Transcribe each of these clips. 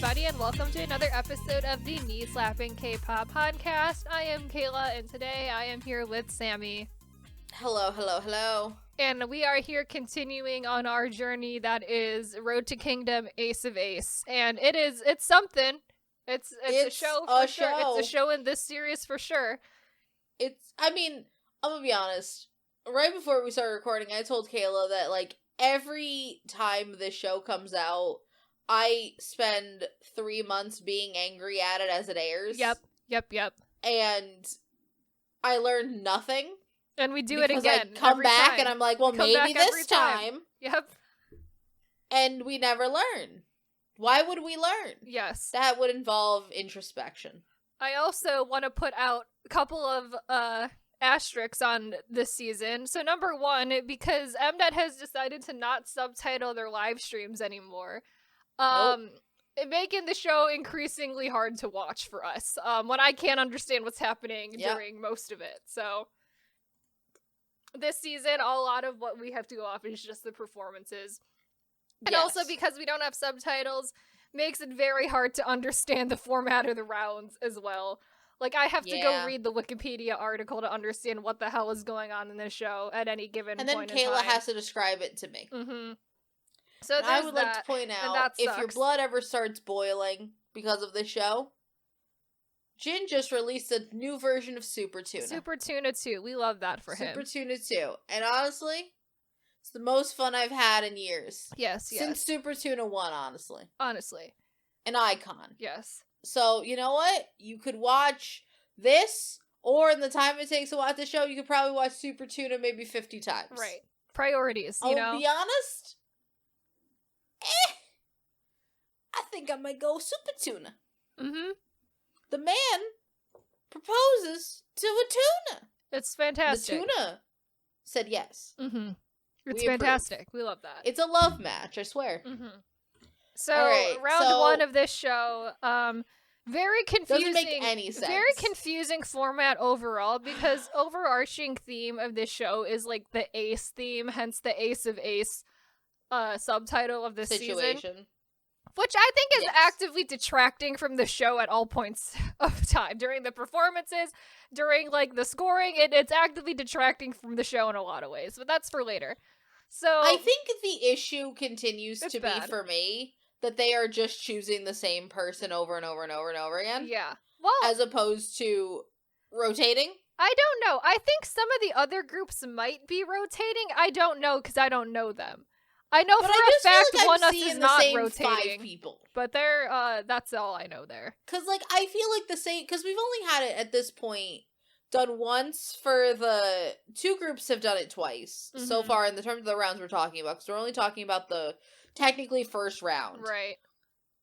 everybody, and welcome to another episode of the Knee-Slapping K-Pop podcast. I am Kayla, and today I am here with Sammi. Hello, hello, hello. And we are here continuing on our journey that is Road to Kingdom Ace of Ace. And it's something. It's a show for sure. It's a show in this series for sure. I'm gonna be honest. Right before we started recording, I told Kayla that, like, every time this show comes out, I spend 3 months being angry at it as it airs. Yep. And I learned nothing. And we do it again. I come back time. And I'm like, well, maybe this time. Yep. And we never learn. Why would we learn? Yes. That would involve introspection. I also want to put out a couple of asterisks on this season. So number one, because Mnet has decided to not subtitle their live streams anymore. Making the show increasingly hard to watch for us. When I can't understand what's happening during most of it. So this season, a lot of what we have to go off is just the performances. And also because we don't have subtitles, makes it very hard to understand the format of the rounds as well. Like, I have to go read the Wikipedia article to understand what the hell is going on in this show at any given point in time. And then Kayla has to describe it to me. Mm-hmm. So I would like to point out, if your blood ever starts boiling because of this show, Jin just released a new version of Super Tuna. Super Tuna 2. We love that for him. Super Tuna 2. And honestly, it's the most fun I've had in years. Yes. Since Super Tuna 1, honestly. An icon. Yes. So, you know what? You could watch this, or in the time it takes to watch the show, you could probably watch Super Tuna maybe 50 times. Right. Priorities, you know? I'll be honest. I think I might go Super Tuna. Mm-hmm. The man proposes to a tuna. It's fantastic. The tuna said yes. Mm-hmm. It's fantastic. We love that. It's a love match, I swear. Mm-hmm. So, round one of this show, very confusing. Doesn't make any sense. Very confusing format overall, because overarching theme of this show is, like, the Ace theme, hence the Ace of Ace subtitle of this season. Which I think is actively detracting from the show at all points of time. During the performances, during, like, the scoring, it's actively detracting from the show in a lot of ways. But that's for later. So I think the issue continues to be, for me, that they are just choosing the same person over and over and over and over again. Yeah. Well, as opposed to rotating. I don't know. I think some of the other groups might be rotating. I don't know, because I don't know them. I know for a fact One Us is not rotating, 5 people. But they're, that's all I know there. Because, like, I feel like the same, because we've only had it at this point done once for the 2 groups have done it twice so far in the terms of the rounds we're talking about, because we're only talking about the technically first round. Right.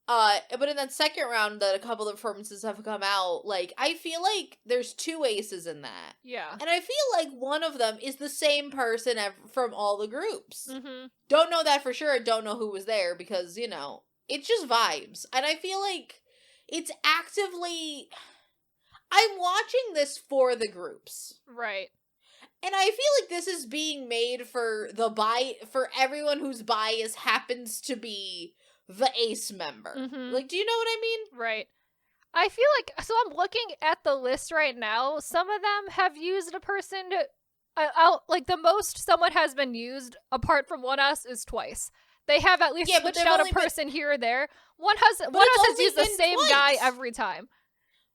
But in that second round that a couple of performances have come out, like, I feel like there's 2 aces in that. Yeah. And I feel like one of them is the same person from all the groups. Mm-hmm. Don't know that for sure. I don't know who was there because, you know, it's just vibes. And I feel like it's actively... I'm watching this for the groups. Right. And I feel like this is being made for for everyone whose bias happens to be the Ace member. Mm-hmm. Like, do you know what I mean? Right. I feel like, so I'm looking at the list right now. Some of them have used a person to, like, the most someone has been used, apart from One Us, is twice. They have at least switched out a person here or there. One Us has used the same guy every time.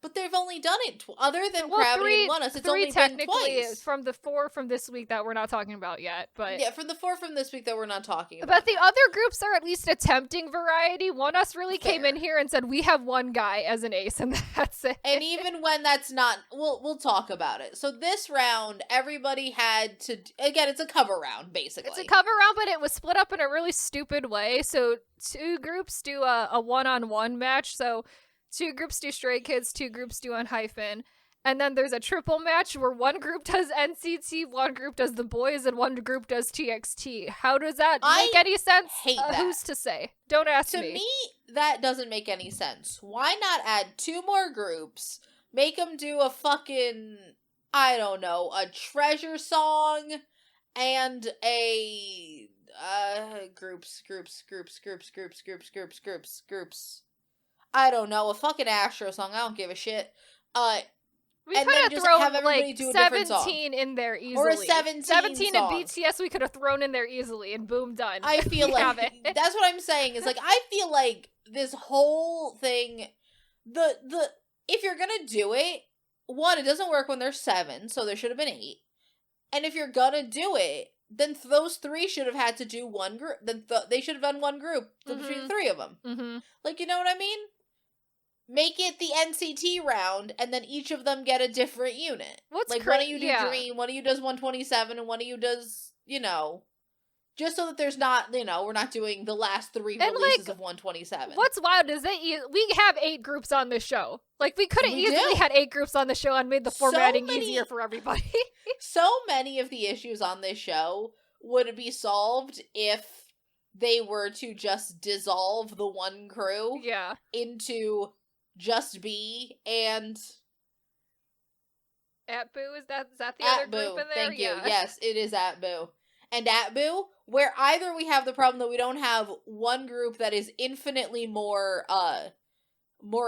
But they've only done it other than Gravity and One Us. It's only been twice. From the 4 from this week that we're not talking about yet, but yeah, from the 4 from this week that we're not talking about. But the other groups are at least attempting variety. One Us really came in here and said we have one guy as an ace, and that's it. And even when that's not, we'll talk about it. So this round, everybody had to again. It's a cover round, basically. It's a cover round, but it was split up in a really stupid way. So 2 groups do a one-on-one match. So 2 groups do Stray Kids, 2 groups do Unhyphen. And then there's a triple match where one group does NCT, one group does The Boys, and one group does TXT. How does that make any sense? Hate that. Who's to say? Don't ask me. To me, that doesn't make any sense. Why not add 2 more groups, make them do a fucking, I don't know, a Treasure song, and a, groups. I don't know, a fucking Astro song. I don't give a shit. We and could then have just thrown have everybody like do a different song. 17 in there easily. Or a 17 17 song. and BTS we could have thrown in there easily, and boom, done. I feel We like have it. that's what I'm saying. Is like I feel like this whole thing, the if you're gonna do it, one, it doesn't work when there's 7, so there should have been 8. And if you're gonna do it, then those 3 should have had to do one group. Then they should have done one group between the 3 of them. Mm-hmm. Like, you know what I mean? Make it the NCT round, and then each of them get a different unit. What's like one of you do Dream, one of you does 127, and one of you does, just so that there's not, we're not doing the last 3 releases of 127. What's wild is we have 8 groups on this show. Like, we could have easily had 8 groups on the show and made the formatting easier for everybody. So many of the issues on this show would be solved if they were to just dissolve the one crew into Just B and Atboo. Is that the other group in there? Thank you. Yes, it is Atboo. And Atboo, where either we have the problem that we don't have one group that is infinitely more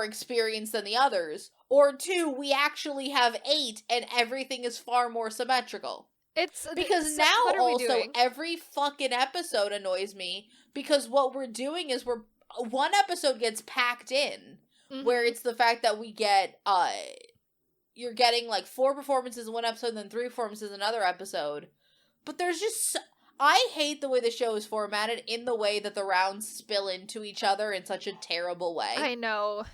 experienced than the others, or 2, we actually have 8 and everything is far more symmetrical. Because now also every fucking episode annoys me, because what we're doing is one episode gets packed in, where it's the fact that we get you're getting like 4 performances in one episode and then 3 performances in another episode. But there's just I hate the way the show is formatted, in the way that the rounds spill into each other in such a terrible way. I know.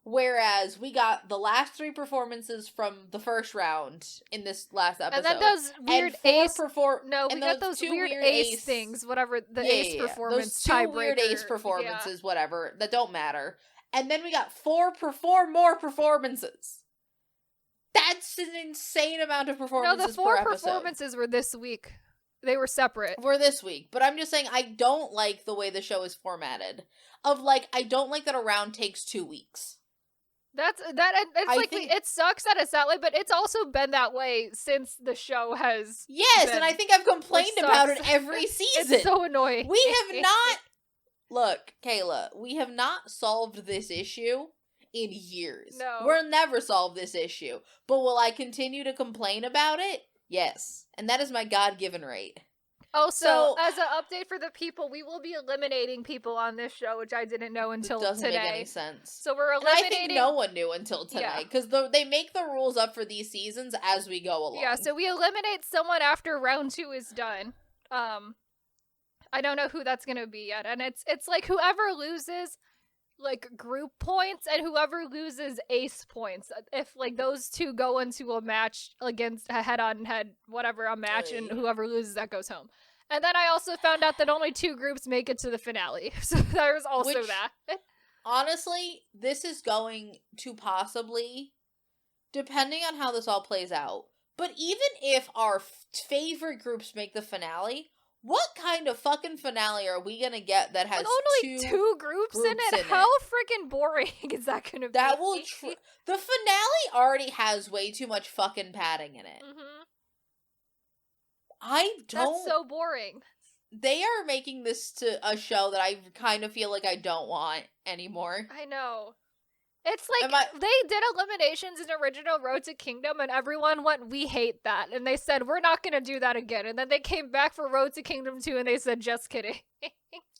Whereas we got the last 3 performances from the first round in this last episode. And then those weird ace... we got those 2 weird ace things, whatever, the ace performance tiebreaker. Those 2 weird ace performances, whatever, that don't matter. And then we got 4 more performances. That's an insane amount of performances per episode. No, the 4 performances were this week. They were separate. For this week. But I'm just saying, I don't like the way the show is formatted. I don't like that a round takes 2 weeks. It sucks that it's that way, but it's also been that way since the show has. Yes, and I think I've complained about it every season. It's so annoying. We have not. Look, Kayla, we have not solved this issue in years. No. We'll never solve this issue. But will I continue to complain about it? Yes. And that is my God-given right. Also, as an update for the people, we will be eliminating people on this show, which I didn't know until today. Doesn't make any sense. So we're eliminating... And I think no one knew until tonight, because they make the rules up for these seasons as we go along. Yeah, so we eliminate someone after round 2 is done. I don't know who that's gonna be yet, and it's like whoever loses like group points and whoever loses ace points. If like those 2 go into a match against a head-on-head, whatever, a match, and whoever loses that goes home. And then I also found out that only 2 groups make it to the finale. So there's also that. Honestly, this is going to possibly, depending on how this all plays out, but even if our favorite groups make the finale, what kind of fucking finale are we gonna get that has only 2 groups in it? How freaking boring is that gonna be? That will the finale already has way too much fucking padding in it. That's so boring. They are making this to a show that I kind of feel like I don't want anymore. I know. It's like, they did eliminations in original Road to Kingdom, and everyone went, we hate that. And they said, we're not gonna do that again. And then they came back for Road to Kingdom 2, and they said, just kidding.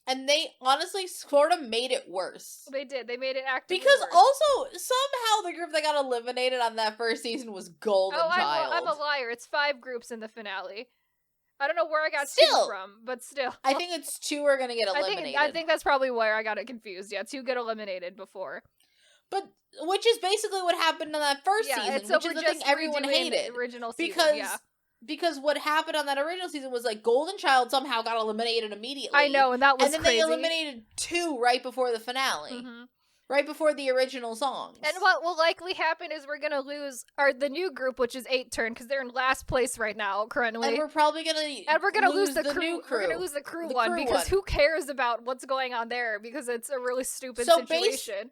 And they honestly sort of made it worse. They did. They made it actively because worse. Also, somehow the group that got eliminated on that first season was Golden Child. I'm a liar. It's 5 groups in the finale. I don't know where I got 2 from, but still. I think it's 2 are gonna get eliminated. I think that's probably where I got it confused. Yeah, 2 get eliminated before. But which is basically what happened on that first season, which is the thing everyone hated. Original season, because what happened on that original season was like Golden Child somehow got eliminated immediately. I know, and that was crazy. And then crazy. They eliminated 2 right before the finale. Right before the original songs. And what will likely happen is we're gonna lose the new group, which is 8 turn, because they're in last place right now currently. And we're probably gonna lose the new crew. We're gonna lose the crew one because who cares about what's going on there, because it's a really stupid situation.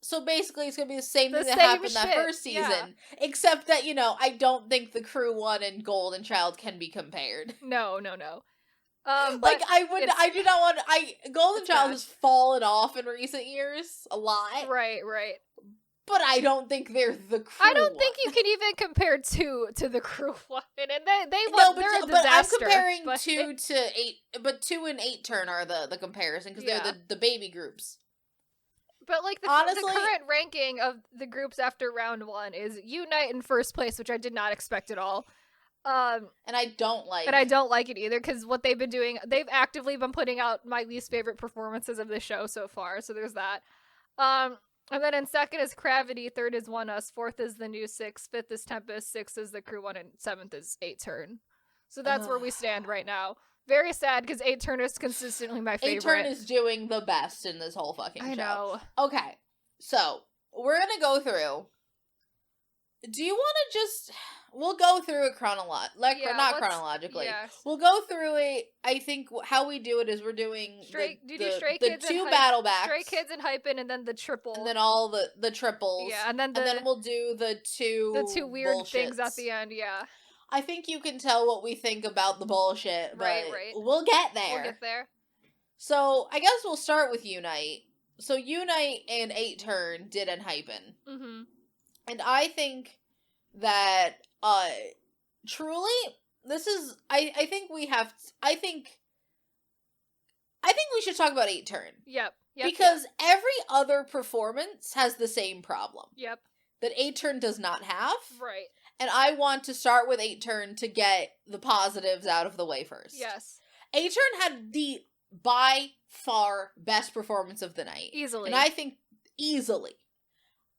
So basically, it's going to be the same thing that happened that first season. Except that, I don't think the crew 1 and Golden Child can be compared. No. But I do not want. Golden Child bad. has fallen off in recent years a lot. Right. But I don't think they're the crew. I don't think you can even compare 2 to the crew one, and they're a disaster. But I'm comparing 2 to 8. But 2 and 8 turn are the comparison because they're the baby groups. But like honestly, the current ranking of the groups after round 1 is Unite in first place, which I did not expect at all. And I don't like. And I don't like it either because what they've been doing, they've actively been putting out my least favorite performances of the show so far. So there's that. And then in second is Gravity, third is One Us, fourth is The New Six, fifth is Tempest, sixth is The Crew One, and seventh is 8 Turn. So that's where we stand right now. Very sad because 8 Turn is consistently my favorite. 8 Turn is doing the best in this whole fucking show. I know. Okay, so we're gonna go through. Do you want to just? We'll go through it not chronologically. Yes. We'll go through it. I think how we do it is we're doing Stray the Kids 2 battle backs, Stray Kids and Hypin', and then the triple, and then all the triples. Yeah, and then we'll do the two weird bullshits. things at the end. Yeah. I think you can tell what we think about the bullshit, but right. We'll get there. So I guess we'll start with Unite. So Unite and 8 Turn did Hypin'. Mm-hmm. And I think that truly this is I think we should talk about 8 Turn. Yep. Because every other performance has the same problem. Yep. That 8 Turn does not have. Right. And I want to start with 8 Turn to get the positives out of the way first. Yes. 8 Turn had the by far best performance of the night. Easily. And I think easily.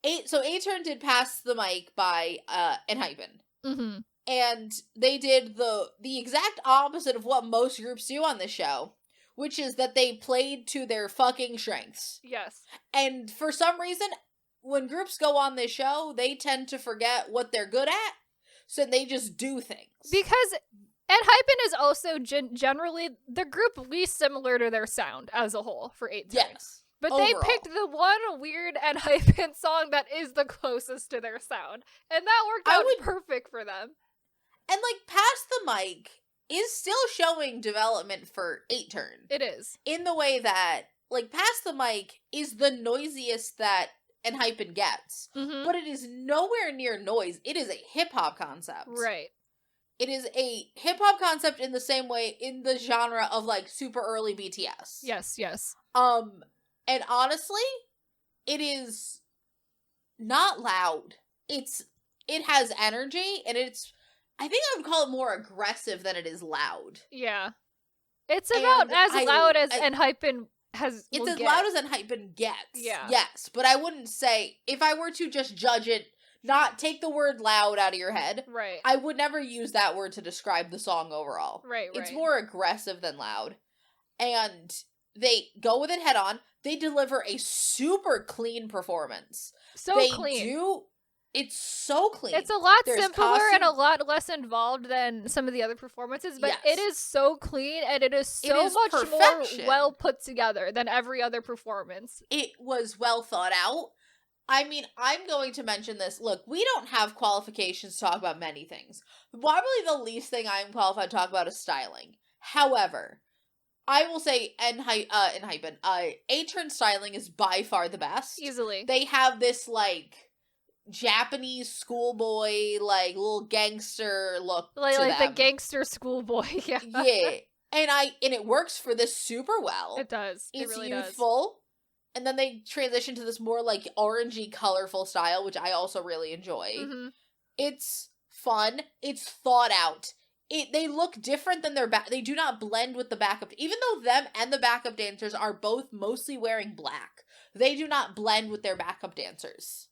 8 Turn did Pass the Mic by Hypin'. Mm-hmm. And they did the exact opposite of what most groups do on this show, which is that they played to their fucking strengths. Yes. And for some reason, when groups go on this show, they tend to forget what they're good at, so they just do things. Because Hypin' is also generally the group least similar to their sound as a whole for 8 Turn. Yes. But overall. They picked the one weird Hypin' song that is the closest to their sound. And that worked out perfect for them. And Pass the Mic is still showing development for 8 Turn. It is. In the way that, Pass the Mic is the noisiest that Hypin' gets. Mm-hmm. But it is nowhere near noise. It is a hip-hop concept. Right. It is a hip-hop concept in the same way, in the genre of, super early BTS. Yes. And honestly, it is not loud. It has energy, and I think I would call it more aggressive than it is loud. Yeah. It's about loud as Hypin' has. It's as loud as Hypin' gets. Yeah. Yes, but I wouldn't say, if I were to just judge it, not take the word loud out of your head. Right. I would never use that word to describe the song overall. Right. It's more aggressive than loud. And they go with it head on. They deliver a super clean performance. Clean. It's so clean. It's a lot simpler and a lot less involved than some of the other performances, but it is so clean and it is much perfection. More well put together than every other performance. It was well thought out. I mean, I'm going to mention this. Look, we don't have qualifications to talk about many things. Probably the least thing I'm qualified to talk about is styling. However, I will say Hypin', 8 Turn styling is by far the best. Easily. They have this, Japanese schoolboy, little gangster look to them. The gangster schoolboy, yeah. Yeah. And it works for this super well. It does. It's really youthful. And then they transition to this more, orangey, colorful style, which I also really enjoy. Mm-hmm. It's fun. It's thought out. They look different than they do not blend with the backup. Even though them and the backup dancers are both mostly wearing black, they do not blend with their backup dancers.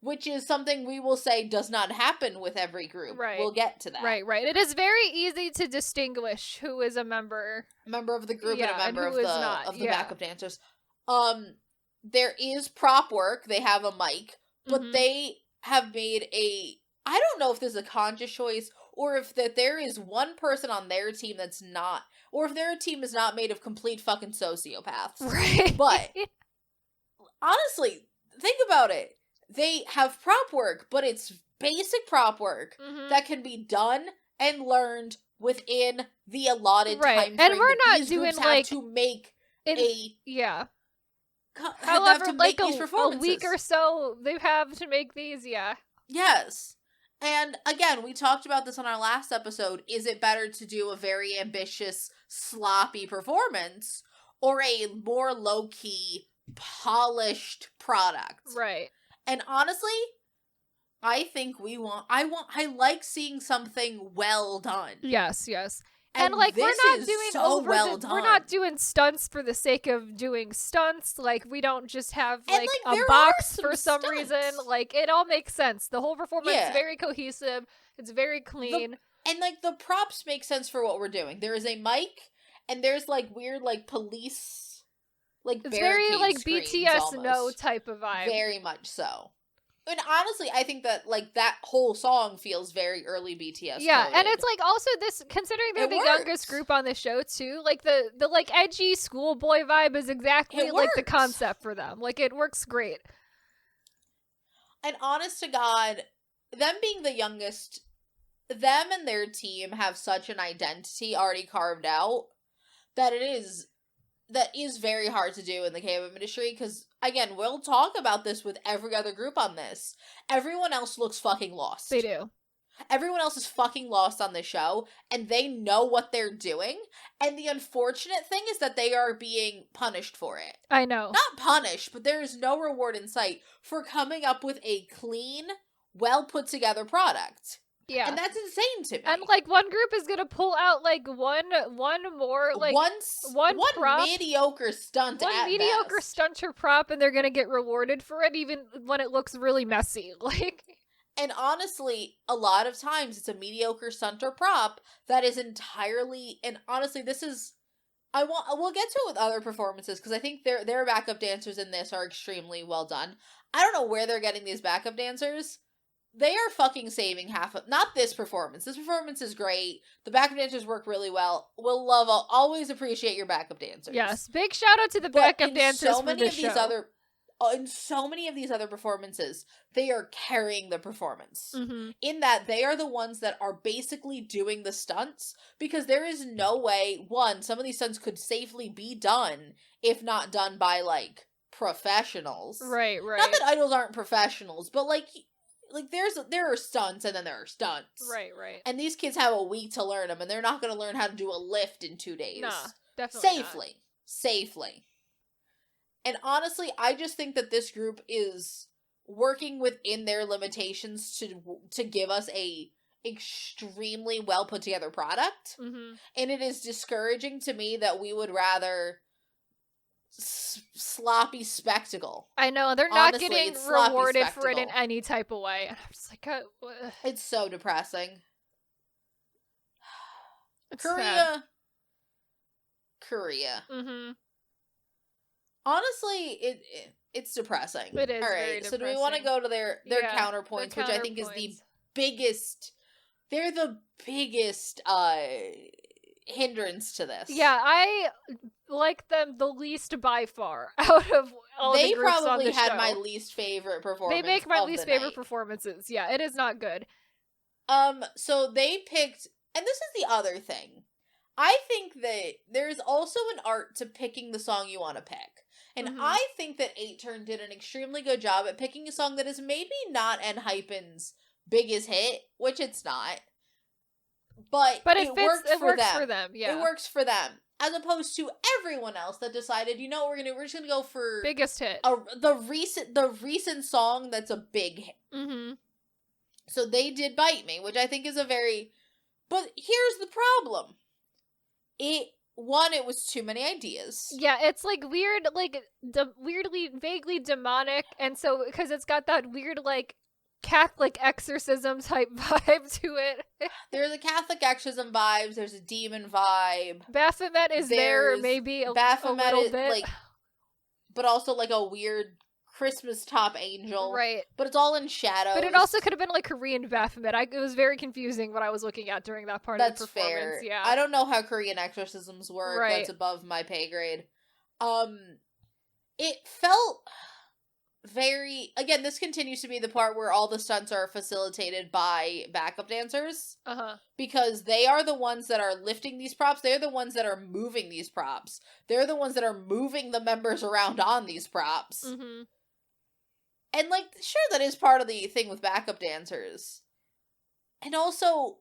Which is something we will say does not happen with every group. Right. We'll get to that. Right. It is very easy to distinguish who is a member of the group and a member of the backup dancers. There is prop work. They have a mic, but they have made I don't know if this is a conscious choice or if that there is one person on their team that's not, or if their team is not made of complete fucking sociopaths. Right. But honestly, think about it. They have prop work, but it's basic prop work that can be done and learned within the allotted right. time frame. And we're not these doing groups have like to make yeah. have However, to like make these a performances. week or so they have to make these, yeah. Yes. And again, we talked about this on our last episode. Is it better to do a very ambitious, sloppy performance or a more low-key, polished product? Right. And honestly, I think I like seeing something well done. Yes. And like this we're not is doing so well done. We're not doing stunts for the sake of doing stunts. Like we don't just have like a there box are for some stunts. reason. Like it all makes sense. The whole performance is Yeah. very cohesive. It's very clean. And like the props make sense for what we're doing. There is a mic and there's like weird like police like it's very like BTS almost. No type of vibe. Very much so. And honestly, I think that like that whole song feels very early BTS. Yeah, coded. and it's like also this considering they're the youngest group on the show too. Like the like edgy schoolboy vibe is exactly like the concept for them. Like it works great. And honest to God, them being the youngest, them and their team have such an identity already carved out that is very hard to do in the K-pop industry, because again, we'll talk about this with every other group on this. Everyone else looks fucking lost. They do. Everyone else is fucking lost on this show, and they know what they're doing, and the unfortunate thing is that they are being punished for it. I know. Not punished, but there is no reward in sight for coming up with a clean, well put together product. Yeah. And that's insane to me. And like one group is gonna pull out like one more like one prop, mediocre stunt one mediocre best. stunt or prop, and they're gonna get rewarded for it even when it looks really messy. Like, and honestly, a lot of times it's a mediocre stunt or prop that is entirely, and honestly, this is we'll get to it with other performances because I think their backup dancers in this are extremely well done. I don't know where they're getting these backup dancers. They are fucking saving half of... Not this performance. This performance is great. The backup dancers work really well. We'll always appreciate your backup dancers. Yes, big shout out to the backup dancers so many for of this these show. In so many of these other performances, they are carrying the performance. Mm-hmm. In that they are the ones that are basically doing the stunts, because there is no way, one, some of these stunts could safely be done if not done by, like, professionals. Right. Not that idols aren't professionals, but, like there are stunts and then there are stunts. Right. And these kids have a week to learn them, and they're not going to learn how to do a lift in 2 days. Nah, definitely Safely. And honestly, I just think that this group is working within their limitations to give us a extremely well put together product. Mm-hmm. And it is discouraging to me that we would rather sloppy spectacle. I know, they're not Honestly, getting rewarded for it in any type of way. And I'm just like, it's so depressing. It's Korea. Mm-hmm. Honestly, it's depressing. It is. All right, very so depressing. do we want to go to their counterpoints, which I think is the biggest. They're the biggest hindrance to this. Yeah, I like them the least by far out of all the groups on the show. They probably had my least favorite performance. They make my least favorite performances. Yeah, it is not good. So they picked, and this is the other thing. I think that there's also an art to picking the song you want to pick. And I think that 8turn did an extremely good job at picking a song that is maybe not ENHYPEN's biggest hit, which it's not. But it works for them. Yeah. It works for them. As opposed to everyone else that decided, you know, we're just gonna go for biggest hit. The recent song that's a big hit. Mm-hmm. So they did Bite Me, which I think is but here's the problem. It was too many ideas. Yeah, it's like weird, like weirdly, vaguely demonic, and so because it's got that weird like Catholic exorcism type vibe to it. There's a Catholic exorcism vibes. There's a demon vibe. Baphomet is there, maybe a little bit, like, but also like a weird Christmas top angel, right? But it's all in shadows. But it also could have been like Korean Baphomet. It was very confusing what I was looking at during that part of the performance. Fair. Yeah, I don't know how Korean exorcisms work. Right. That's above my pay grade. It felt very, again, this continues to be the part where all the stunts are facilitated by backup dancers. Because they are the ones that are lifting these props. They're the ones that are moving these props. They're the ones that are moving the members around on these props. And, like, sure, that is part of the thing with backup dancers. And also,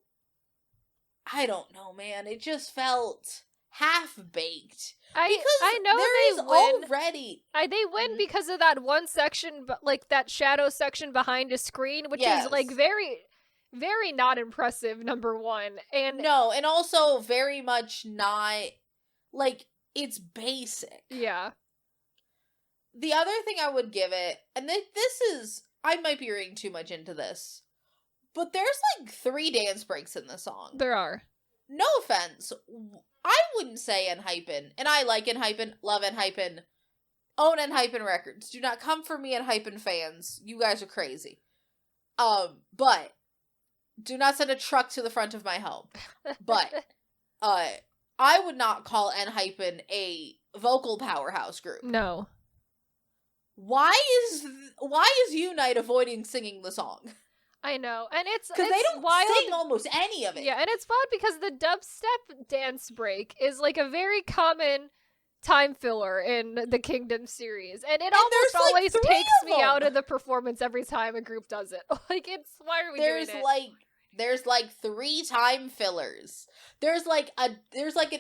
I don't know, man. It just felt half-baked. I know there they is win. Already... They win because of that one section, like, that shadow section behind a screen, which is, like, very, very not impressive, number one. And no, and also very much not... Like, it's basic. Yeah. The other thing I would give it, and this is... I might be reading too much into this, but there's, like, 3 dance breaks in the song. There are. No offense. I wouldn't say Enhypen, and I like Enhypen, love Enhypen, own Enhypen records. Do not come for me, Enhypen fans. You guys are crazy. But do not send a truck to the front of my home. But I would not call Enhypen a vocal powerhouse group. No. Why is Unite avoiding singing the song? I know, and it's because they don't wild. Sing almost any of it. Yeah, and it's wild because the dubstep dance break is like a very common time filler in the Kingdom series, and it almost always takes me out of the performance every time a group does it. Like, it's why are we doing it? There's like 3 time fillers. There's like an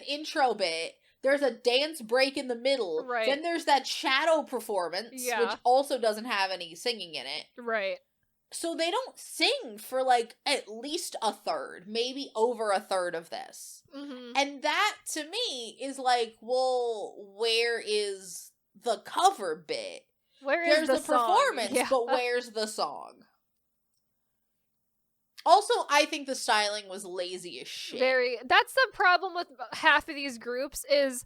intro bit. There's a dance break in the middle. Right. Then there's that shadow performance, which also doesn't have any singing in it. Right. So they don't sing for, like, at least a third, maybe over a third of this. And that, to me, is like, well, where is the cover bit? There's the performance, but where's the song? Also, I think the styling was lazy as shit. That's the problem with half of these groups is...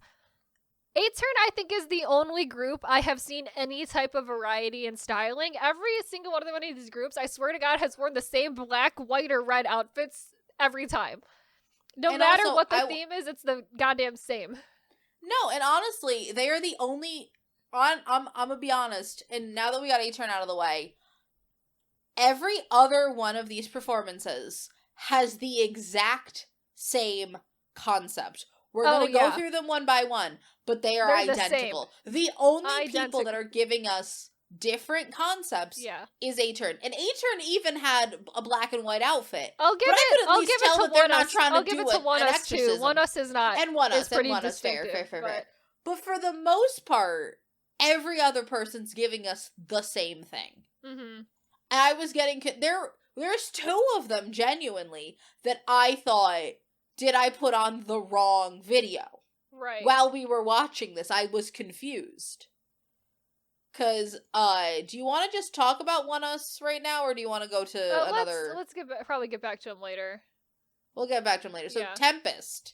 A-Turn, I think, is the only group I have seen any type of variety in styling. Every single one of these groups, I swear to God, has worn the same black, white, or red outfits every time. No matter also, what the theme is, it's the goddamn same. No, and honestly, they are the only... I'm gonna be honest, and now that we got A-Turn out of the way, every other one of these performances has the exact same concept. We're going to go through them one by one, but they are identical. The only people that are giving us different concepts is A-Turn. And A-Turn even had a black and white outfit. I'll give it to One Us. I'll give it to One Us too. One Us is not. And One Us. Fair. But for the most part, every other person's giving us the same thing. And I was getting... There's 2 of them, genuinely, that I thought... Did I put on the wrong video? Right. While we were watching this, I was confused. Because, do you want to just talk about One Us right now, or do you want to go to another... Let's probably get back to him later. We'll get back to him later. So, Tempest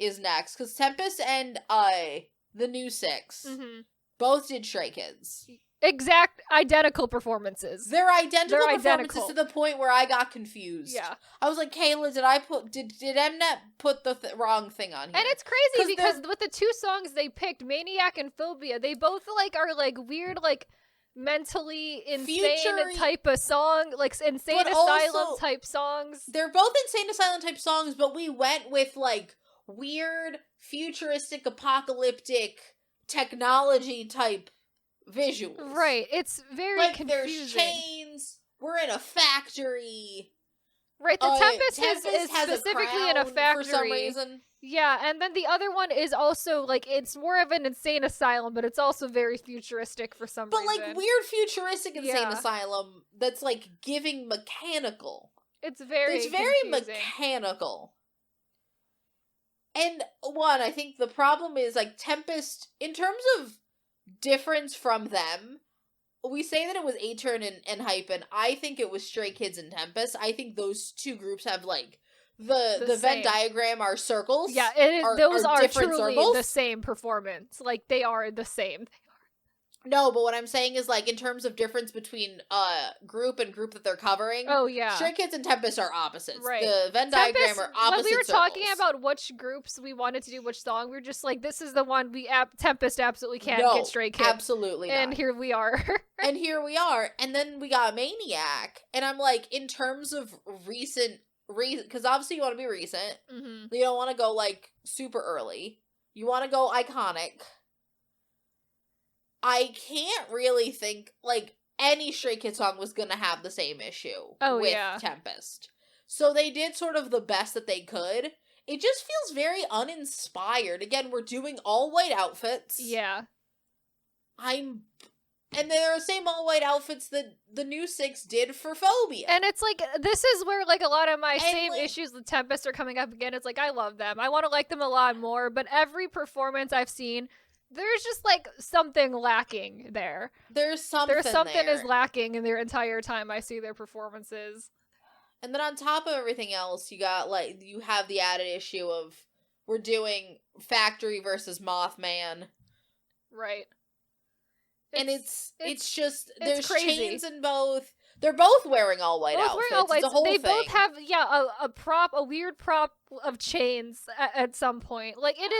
is next, because Tempest and, the new 6 both did Stray Kids. Exact identical performances. They're identical performances to the point where I got confused. Yeah. I was like, Kayla, did Mnet put the wrong thing on here? And it's crazy because with the 2 songs they picked, Maniac and Phobia, they both are weird, mentally insane type of song, insane asylum type songs. They're both insane asylum type songs, but we went with weird, futuristic, apocalyptic technology type visuals. Right, it's very confusing. There's chains, we're in a factory. Right, the Tempest is specifically in a factory. For some reason. Yeah, and then the other one is also, it's more of an insane asylum, but it's also very futuristic for some reason. But, weird futuristic insane asylum that's, giving mechanical. It's very mechanical. And, I think the problem is, Tempest, in terms of difference from them, we say that it was A-Turn and Hypen. I think it was Stray Kids and Tempest. I think those 2 groups have the Venn diagram are circles. Yeah, those are different truly circles. the same performance. They are the same. No, but what I'm saying is, like, in terms of difference between group and group that they're covering. Oh, yeah. Stray Kids and Tempest are opposites. Right. The Venn diagram are opposite when we were circles. talking about which groups we wanted to do which song, we were just like, this is the one Tempest absolutely can't get Stray Kids. Absolutely not. And here we are. And here we are. And then we got Maniac. And I'm like, in terms of recent, because obviously you want to be recent. Mm-hmm. You don't want to go, like, super early. You want to go iconic. I can't really think, like, any Stray Kids song was gonna have the same issue with Tempest. So they did sort of the best that they could. It just feels very uninspired. Again, we're doing all-white outfits. Yeah. And they're the same all-white outfits that the new Six did for Phobia. And it's like, this is where, like, a lot of my same like, issues with Tempest are coming up again. It's like, I love them. I want to like them a lot more, but every performance I've seen, there's just, like, something lacking there. There's something is lacking in their entire time I see their performances. And then on top of everything else, you got, like, you have the added issue of, we're doing Factory versus Mothman. Right. And it's just, it's there's crazy. Chains in both. They're both wearing all-white outfits. It's a whole thing. They both have, a weird prop of chains at some point. Like, it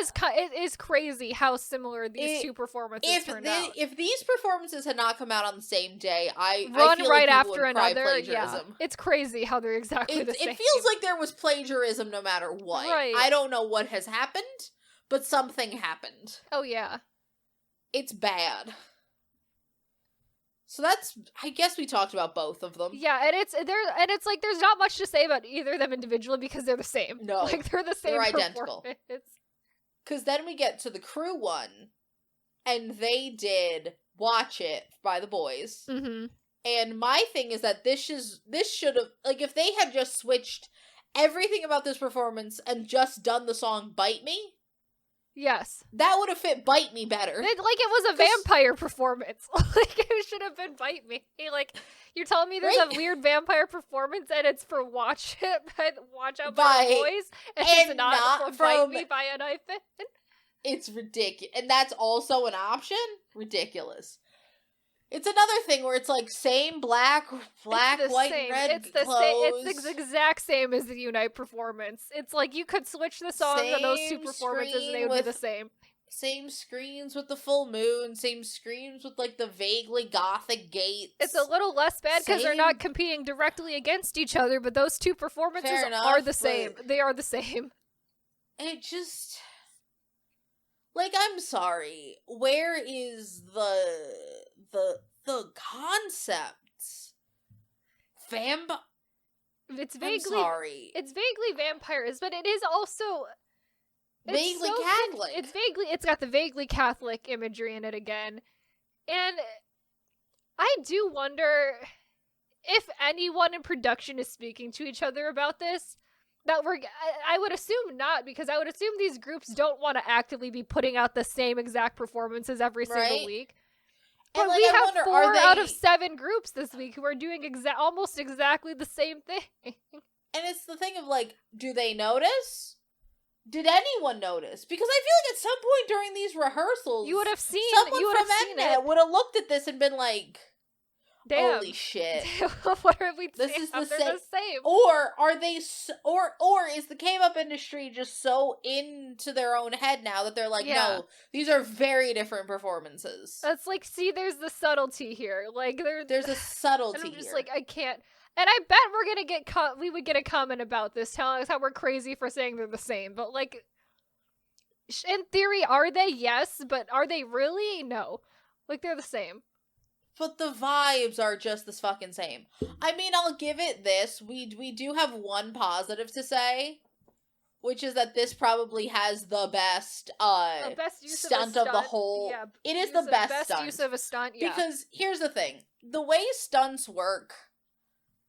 is crazy how similar these two performances turned out. If these performances had not come out on the same day, I feel right like after would cry another. plagiarism. Yeah, it's crazy how they're exactly the same. It feels like there was plagiarism no matter what. Right. I don't know what has happened, but something happened. Oh, yeah. It's bad. So that's, I guess we talked about both of them. Yeah, and it's like there's not much to say about either of them individually because they're the same. No. Like, they're the same. They're identical. Because then we get to the crew one, and they did Watch It by the boys. Mm-hmm. And my thing is that this should have, like, if they had just switched everything about this performance and just done the song Bite Me. Yes. That would have fit Bite Me better. Like, it was a vampire performance. Like, it should have been Bite Me. Like, you're telling me there's a weird vampire performance and it's for Watch It, Watch Out by the Boys, and it's not for Bite Me by a Knife In? It's ridiculous. And that's also an option? Ridiculous. It's another thing where it's like same black, white, and red clothes. It's the exact same as the Unite performance. It's like you could switch the songs on those two performances and they would be the same. Same screens with the full moon, same screens with, like, the vaguely gothic gates. It's a little less bad because they're not competing directly against each other, but those two performances are the same. They are the same. It just... Like, I'm sorry. Where is the concept? It's vaguely, I'm sorry. It's vaguely vampires, but it is also vaguely Catholic. It's got the vaguely Catholic imagery in it again. And I do wonder if anyone in production is speaking to each other about this. I would assume not, because I would assume these groups don't want to actively be putting out the same exact performances every single week. But we have 4 out of 7 groups this week who are doing almost exactly the same thing. And it's the thing of, like, do they notice? Did anyone notice? Because I feel like at some point during these rehearsals, you would have seen someone from Mnet would have looked at this and been like, damn. Holy shit. What are we This saying? is the same. Or are they, or is the K-pop industry just so into their own head now that they're like, no, these are very different performances. That's like, see, there's the subtlety here. Like, there's a subtlety and I'm just here. like, I can't. And I bet we're gonna we would get a comment about this telling us how we're crazy for saying they're the same. But, like, in theory, are they? Yes. But are they really? No. Like, they're the same. But the vibes are just the fucking same. I mean, I'll give it this. We do have one positive to say, which is that this probably has the best stunt of the whole. Yeah, it is the best stunt. Use of a stunt, yeah. Because here's the thing. The way stunts work,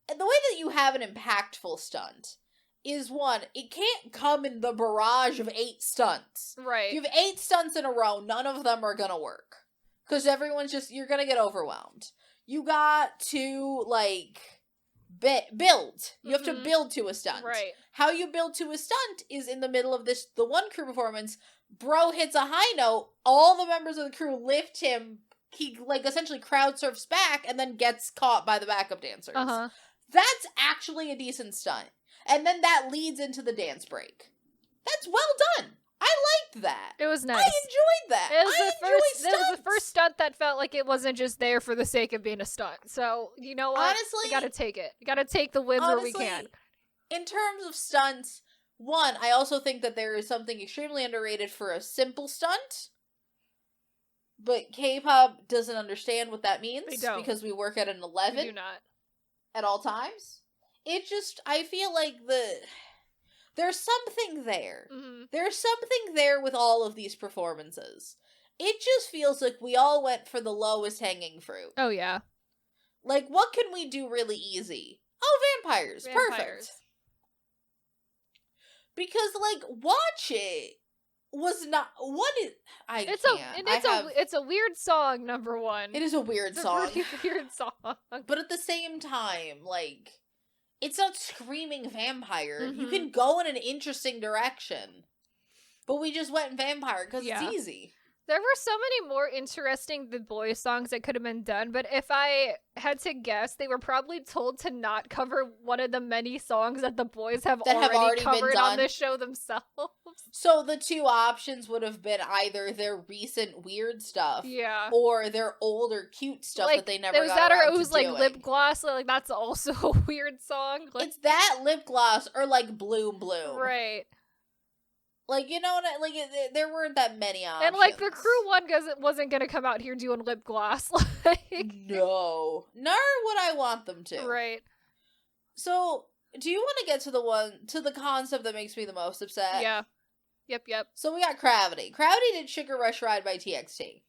and the way that you have an impactful stunt, is one, it can't come in the barrage of 8 stunts. Right. If you have 8 stunts in a row, none of them are gonna work. Because everyone's just, you're gonna get overwhelmed. You got to, like, build. You have to build to a stunt. Right. How you build to a stunt is in the middle of the one crew performance, bro hits a high note, all the members of the crew lift him, he like essentially crowd surfs back and then gets caught by the backup dancers. Uh-huh. That's actually a decent stunt. And then that leads into the dance break. That's well done. I liked that. It was nice. I enjoyed that. It was It was the first stunt that felt like it wasn't just there for the sake of being a stunt. So, you know what? Honestly, you gotta take it. You gotta take the win where we can. In terms of stunts, one, I also think that there is something extremely underrated for a simple stunt. But K-pop doesn't understand what that means. They don't. Because we work at an 11. We do not. At all times. It just, I feel like there's something there. Mm-hmm. There's something there with all of these performances. It just feels like we all went for the lowest hanging fruit. Oh, yeah. Like, what can we do really easy? Oh, vampires. Perfect. Because, like, watch it was not, what is, it's a weird song, number one. It is a weird song. It's a really weird song. But at the same time, like, it's not screaming vampire. Mm-hmm. You can go in an interesting direction. But we just went vampire because it's easy. There were so many more interesting The Boys songs that could have been done, but if I had to guess, they were probably told to not cover one of the many songs that The Boys have already covered on the show themselves. So the two options would have been either their recent weird stuff, or their older cute stuff that they never got around to doing. It was like Lip Gloss, like that's also a weird song. Like, it's that Lip Gloss or like Bloom Bloom. Right. Like, you know what I, like, there weren't that many options. And, like, the crew one wasn't gonna come out here doing lip gloss. No. Nor would I want them to. Right. So, do you want to get to the concept that makes me the most upset? Yeah. Yep. So we got Gravity. Gravity did Sugar Rush Ride by TXT.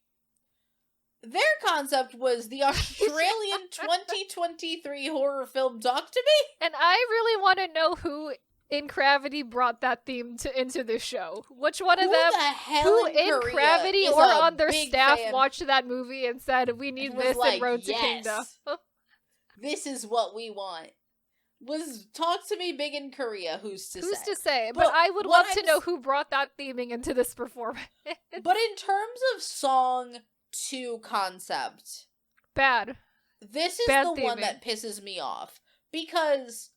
Their concept was the Australian 2023 horror film Talk to Me. And I really want to know who in Gravity brought that theme into this show. Which one of them who in Gravity or on their staff watched that movie and said, we need this in Road to Kingdom. This is what we want. Was Talk to Me big in Korea? Who's to say? But I would love to know who brought that theming into this performance. But in terms of song to concept, bad. This is the one that pisses me off. Because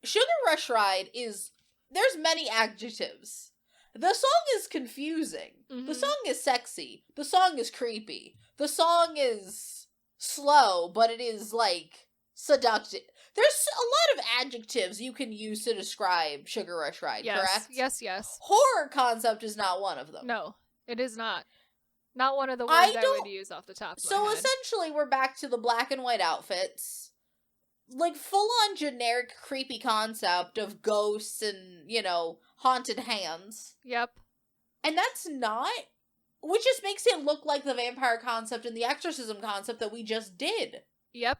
Sugar Rush Ride there's many adjectives. The song is confusing. Mm-hmm. The song is sexy. The song is creepy. The song is slow, but it is, like, seductive. There's a lot of adjectives you can use to describe Sugar Rush Ride, correct? Yes. Horror concept is not one of them. No, it is not. Not one of the words I would use off the top of my head. So essentially, we're back to the black and white outfits. Like, full-on generic creepy concept of ghosts and, haunted hands. Yep. And that's not... Which just makes it look like the vampire concept and the exorcism concept that we just did. Yep.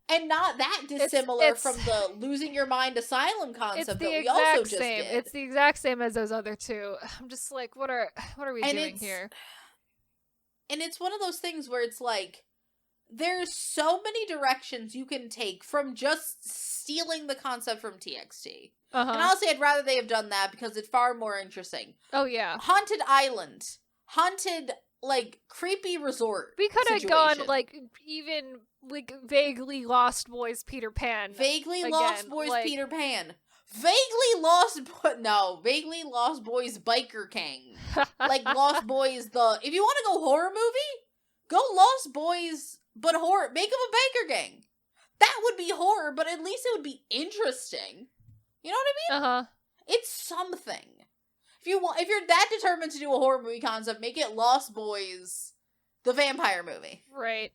And not that dissimilar from the losing your mind asylum concept that we also just did. It's the exact same as those other two. I'm just like, what are we doing here? And it's one of those things where it's like, there's so many directions you can take from just stealing the concept from TXT. Uh-huh. And honestly, I'd rather they have done that because it's far more interesting. Oh, yeah. Haunted island. Haunted, like, creepy resort. We could have gone, like, even, like, vaguely Lost Boys Peter Pan. Lost Boys Peter Pan. Vaguely Lost Boys Biker King. Like, Lost Boys if you want to go horror movie, go Lost Boys, but horror. Make them a biker gang. That would be horror, but at least it would be interesting. You know what I mean? Uh-huh. It's something. If you're that determined to do a horror movie concept, make it Lost Boys, the vampire movie. Right.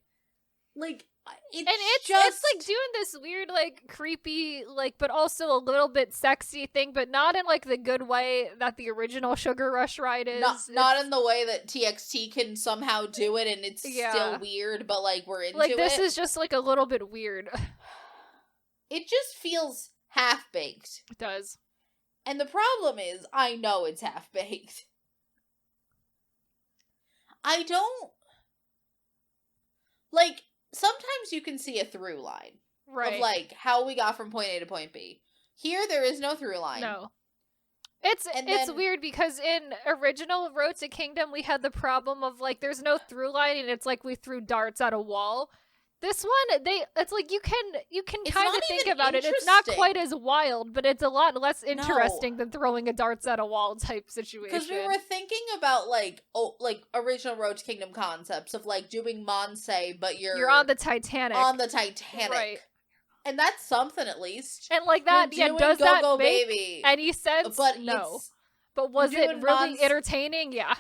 Like, it's like doing this weird, like, creepy, like, but also a little bit sexy thing, but not in, like, the good way that the original Sugar Rush Ride is. Not in the way that TXT can somehow do it, and it's still weird, but, like, we're into it. Like, this is just, like, a little bit weird. It just feels half-baked. It does. And the problem is, I know it's half-baked. I don't... Like, sometimes you can see a through line. Right. Of, like, how we got from point A to point B. Here, there is no through line. No. It's weird because in original Road to Kingdom we had the problem of like there's no through line and it's like we threw darts at a wall. This one, it's like you can kind of think about it. It's not quite as wild, but it's a lot less interesting than throwing a darts at a wall type situation. Because we were thinking about like original Road to Kingdom concepts of like doing Monse, but you're on the Titanic. Right. And that's something at least. And like that, does Go that Go make Baby. any sense? But no. But was it really entertaining? Yeah.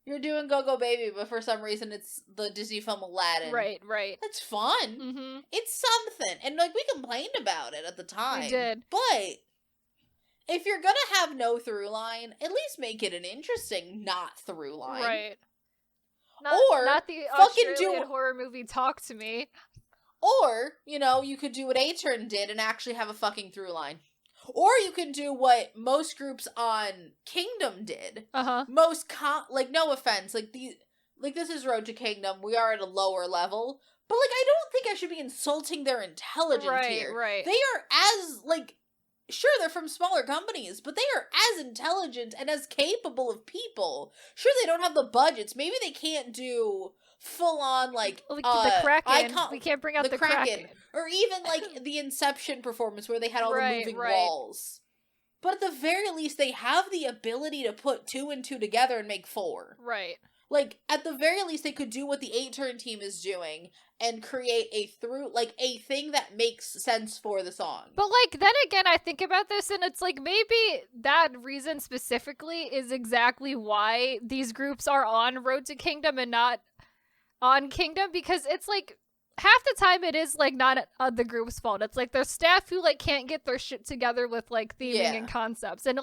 You're doing Go Go Baby, but for some reason it's the Disney film Aladdin. Right. That's fun. Mm-hmm. It's something. And like we complained about it at the time. We did. But if you're gonna have no through line, at least make it an interesting not through line. Right. Not the Australian horror movie Talk to Me. Or, you could do what A-Turn did and actually have a fucking through line. Or you can do what most groups on Kingdom did. Uh-huh. No offense, this is Road to Kingdom, we are at a lower level, but, I don't think I should be insulting their intelligence here. Right. They are as, sure, they're from smaller companies, but they are as intelligent and as capable of people. Sure, they don't have the budgets, maybe they can't do full-on, the Kraken. We can't bring out the Kraken. Or even, the Inception performance where they had all the moving walls. But at the very least, they have the ability to put 2 and 2 together and make 4. Right. At the very least, they could do what the 8-turn team is doing and create a thing that makes sense for the song. But, then again, I think about this, and it's maybe that reason specifically is exactly why these groups are on Road to Kingdom and not on Kingdom, because it's half the time it is not the group's fault. It's their staff who can't get their shit together with theming and concepts, and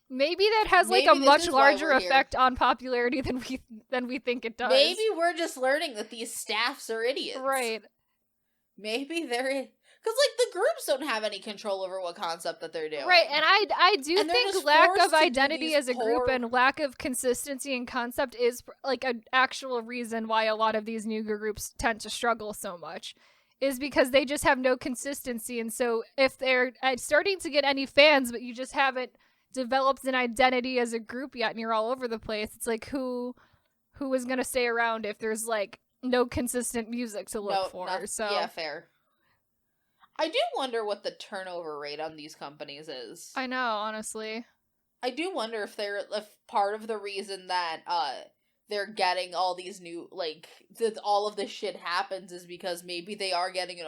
maybe that has a much larger effect on popularity than we think it does. Maybe we're just learning that these staffs are idiots. Right. Maybe they're because the groups don't have any control over what concept that they're doing. Right, and I do think lack of identity as a group and lack of consistency and concept is an actual reason why a lot of these new groups tend to struggle so much, is because they just have no consistency. And so if they're starting to get any fans but you just haven't developed an identity as a group yet and you're all over the place, it's who is going to stay around if there's no consistent music to look for. Yeah, fair. I do wonder what the turnover rate on these companies is. I know, honestly. I do wonder if part of the reason that they're getting all these new that all of this shit happens is because maybe they are getting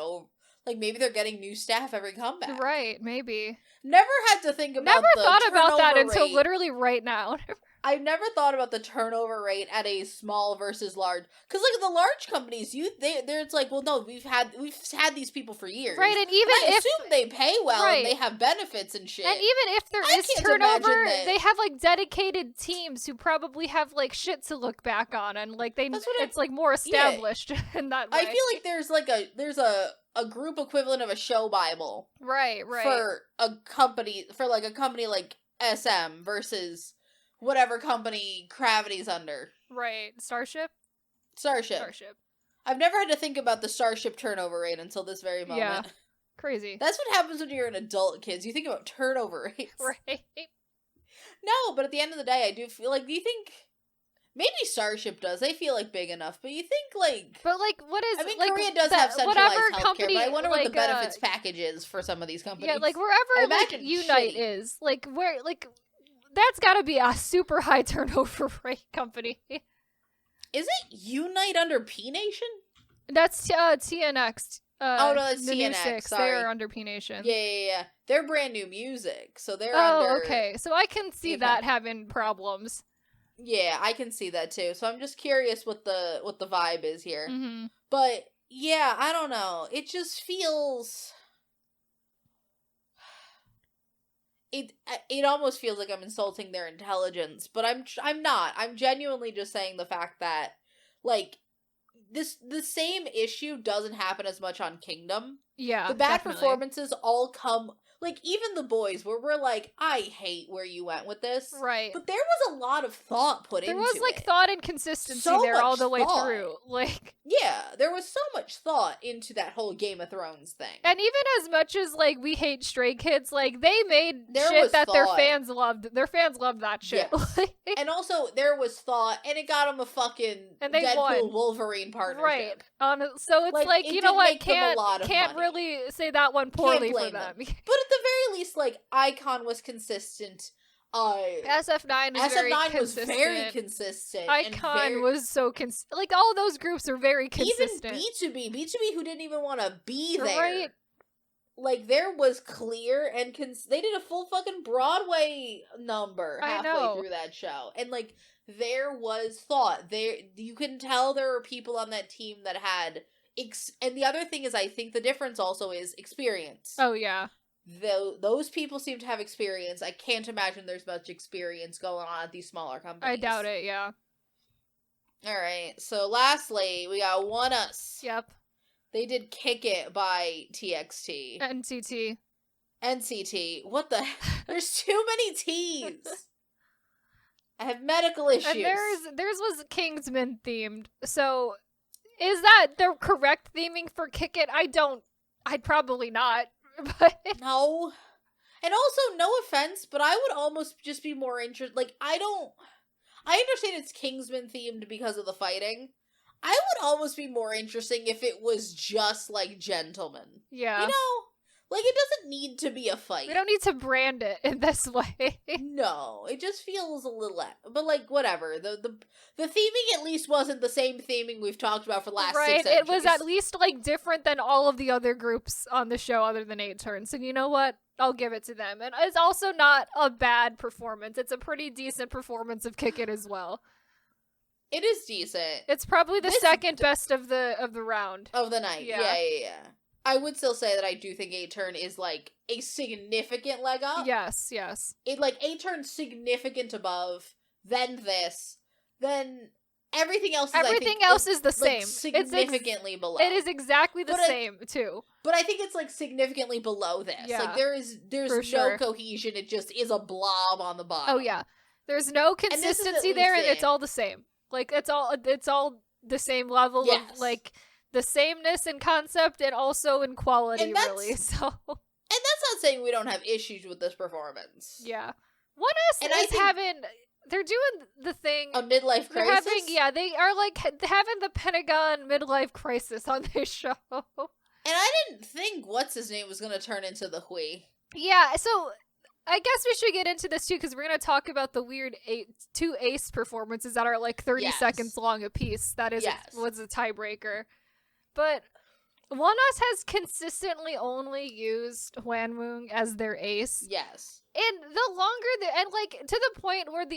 maybe they're getting new staff every comeback. Right, maybe. Never had to think about thought about that until literally right now. I've never thought about the turnover rate at a small versus large, because the large companies, it's well, no, we've had these people for years, right? And even I assume they pay well and they have benefits and shit. And even if there is turnover, they have dedicated teams who probably have shit to look back on, and it's more established in that way. I feel there's a group equivalent of a show Bible, right, for a company like SM versus whatever company Gravity's under. Right. Starship. I've never had to think about the Starship turnover rate until this very moment. Yeah. Crazy. That's what happens when you're an adult, kids. You think about turnover rates. Right. No, but at the end of the day, I do feel do you think... Maybe Starship does. They feel big enough, but you think But what is... I mean, Korea does have centralized healthcare, but I wonder what the benefits package is for some of these companies. Yeah, wherever Unite is, where that's gotta be a super high turnover rate company. Is it Unite under P Nation? That's TNX. No, that's the TNX. New Six. Sorry. They're under P Nation. Yeah. They're brand new music, so they're under... Oh, okay. So I can see that having problems. Yeah, I can see that too. So I'm just curious what the vibe is here. Mm-hmm. But yeah, I don't know. It just feels... It almost feels like I'm insulting their intelligence, but I'm not. I'm genuinely just saying the fact that the same issue doesn't happen as much on Kingdom. Yeah, the bad definitely. performances all come like, even the boys, where we're like, I hate where you went with this. Right. But there was a lot of thought put into it. There was, like, thought and consistency there all the way through. Like, yeah, there was so much thought into that whole Game of Thrones thing. And even as much as, like, we hate Stray Kids, like, they made shit that their fans loved. Their fans loved that shit. Yes. And also, there was thought, and it got them a fucking Deadpool-Wolverine partnership. Right. So it's like, you know what, can't really say that one poorly for them. But at the very least, like, Icon was consistent. SF9 was very consistent. Icon was so like, all those groups are very consistent. Even B2B, who didn't even want to be there. Right. Like, there was clear and they did a full fucking Broadway number halfway through that show, and like, there was thought there. You can tell there were people on that team that had and the other thing is, I think the difference also is experience. Oh yeah. Those people seem to have experience. I can't imagine there's much experience going on at these smaller companies. I doubt it, yeah. Alright, so lastly, we got One Us. Yep. They did Kick It by TXT. NCT. What the? There's too many T's. I have medical issues. And theirs was Kingsman themed. So, is that the correct theming for Kick It? I'd probably not. But no. And also, no offense, but I would almost just be more interested. Like, I understand it's Kingsman themed because of the fighting. I would almost be more interesting if it was just like Gentlemen. Yeah. You know? Like, it doesn't need to be a fight. We don't need to brand it in this way. No, it just feels a little... But, like, whatever. The theming at least wasn't the same theming we've talked about for the last 6 centuries. Right, it was at least, like, different than all of the other groups on the show other than 8 Turns. And you know what? I'll give it to them. And it's also not a bad performance. It's a pretty decent performance of Kick It as well. It is decent. It's probably the second best of the round. Of the night. Yeah. I would still say that I do think 8 Turn is, like, a significant leg up. Yes. It, like, 8 Turn significant above, then this, then everything else is the same. Significantly below. It is exactly the same, too. But I think it's, like, significantly below this. Yeah, like, there's no cohesion, it just is a blob on the bottom. Oh, yeah. There's no consistency there, and it's all the same. Like, it's all the same level of, like, the sameness in concept and also in quality, really. So, and that's not saying we don't have issues with this performance. Yeah. One Us is they're doing the thing. A midlife crisis? They are, like, having the Pentagon midlife crisis on this show. And I didn't think what's-his-name was going to turn into the Hui. Yeah, so... I guess we should get into this too, because we're going to talk about the weird 2 ace performances that are like 30 seconds long a piece. That was a tiebreaker. But One Us has consistently only used Hwanwoong as their ace. Yes. And the longer and like to the point where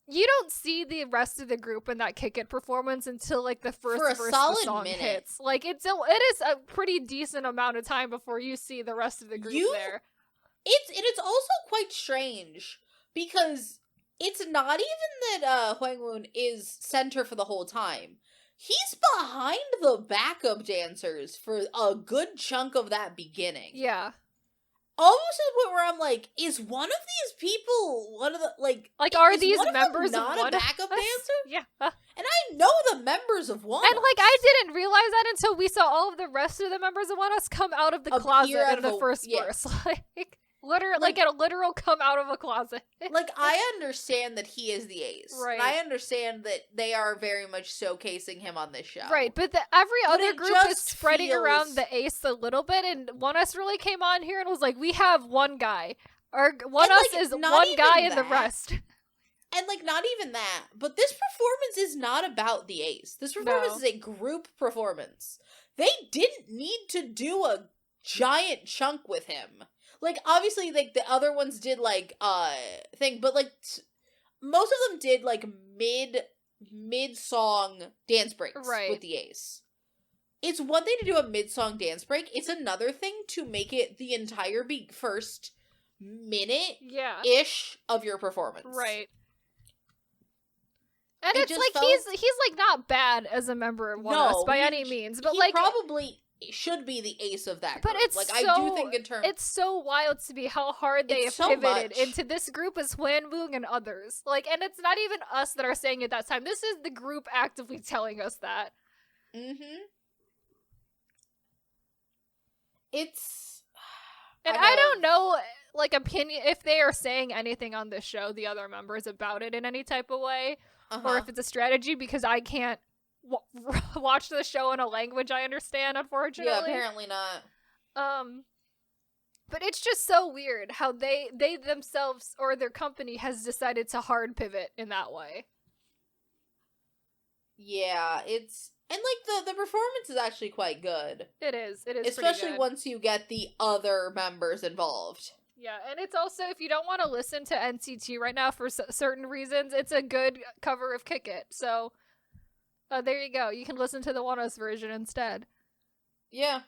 you don't see the rest of the group in that Kick It performance until like the first verse of the song hits. Like it is a pretty decent amount of time before you see the rest of the group there. It's also quite strange because it's not even that Hwanwoong is center for the whole time. He's behind the backup dancers for a good chunk of that beginning. Yeah. Almost to the point where I'm like, is one of these people one of the like are these members of not a backup dancer? Yeah. And I know the members of One Us. And like I didn't realize that until we saw all of the rest of the members of One Us come out of the closet in the first verse. Like a literal come out of a closet. Like, I understand that he is the ace. Right. And I understand that they are very much showcasing him on this show. Right, but every other group is spreading around the ace a little bit, and One Us really came on here and was like, we have one guy. One Us is one guy and the rest. And, like, not even that. But this performance is not about the ace. This performance is a group performance. They didn't need to do a giant chunk with him. Like, obviously, like, the other ones did, like, thing, but, like, most of them did, like, mid-song dance breaks with the ace. It's one thing to do a mid-song dance break. It's another thing to make it the entire first minute-ish of your performance. Right. And it's like, he's like, not bad as a member of One Us by any means, but, like... should be the ace of that but group. it's like, so, I do think in terms... It's so wild to me how hard they have pivoted into this group as Hwanwoong and others. Like, and it's not even us that are saying it that time. This is the group actively telling us that. Mm-hmm. It's... And I don't know, like, opinion, if they are saying anything on this show, the other members, about it in any type of way, or if it's a strategy, because I can't watch the show in a language I understand, unfortunately. Yeah, apparently not. But it's just so weird how they themselves, or their company, has decided to hard pivot in that way. Yeah, it's... And, like, the performance is actually quite good. It is especially once you get the other members involved. Yeah, and it's also, if you don't want to listen to NCT right now for certain reasons, it's a good cover of Kick It. So, there you go. You can listen to the ONEUS version instead. Yeah.